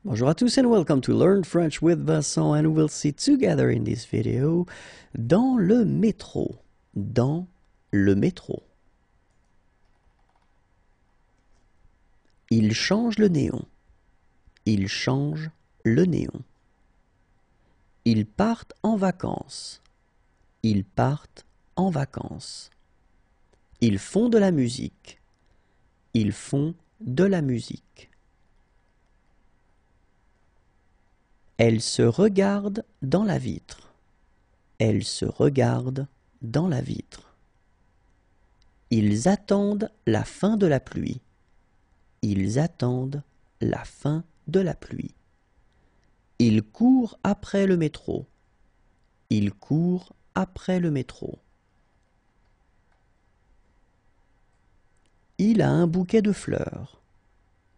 Bonjour à tous and welcome to Learn French with Vincent, and we'll see together in this video dans le métro. Dans le métro. Il change le néon. Il change le néon. Ils partent en vacances. Ils partent en vacances. Ils font de la musique. Ils font de la musique. Elle se regarde dans la vitre. Elle se regarde dans la vitre. Ils attendent la fin de la pluie. Ils attendent la fin de la pluie. Ils courent après le métro. Ils courent après le métro. Il a un bouquet de fleurs.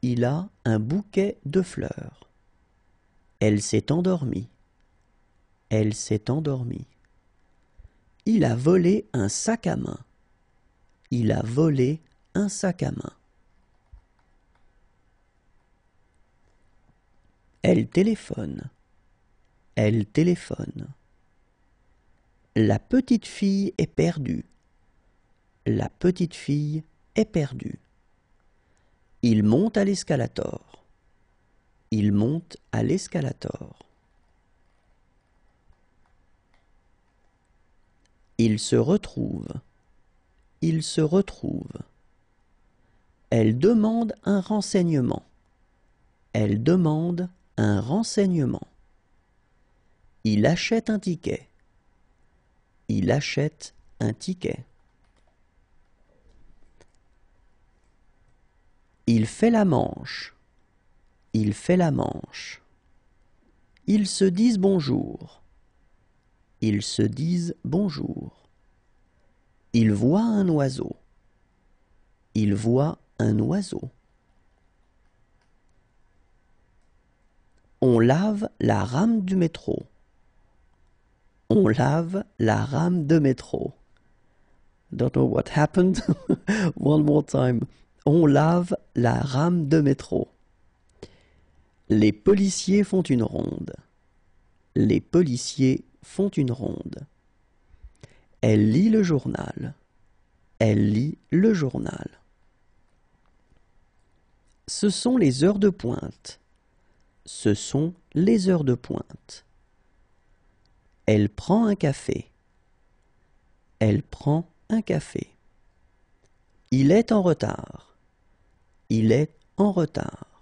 Il a un bouquet de fleurs. Elle s'est endormie. Elle s'est endormie. Il a volé un sac à main. Il a volé un sac à main. Elle téléphone. Elle téléphone. La petite fille est perdue. La petite fille est perdue. Il monte à l'escalator. Il monte à l'escalator. Il se retrouve. Il se retrouve. Elle demande un renseignement. Elle demande un renseignement. Il achète un ticket. Il achète un ticket. Il fait la manche. Il fait la manche. Ils se disent bonjour. Ils se disent bonjour. Il voit un oiseau. Il voit un oiseau. On lave la rame du métro. On lave la rame de métro. Don't know what happened. One more time. On lave la rame de métro. Les policiers font une ronde. Les policiers font une ronde. Elle lit le journal. Elle lit le journal. Ce sont les heures de pointe. Ce sont les heures de pointe. Elle prend un café. Elle prend un café. Il est en retard. Il est en retard.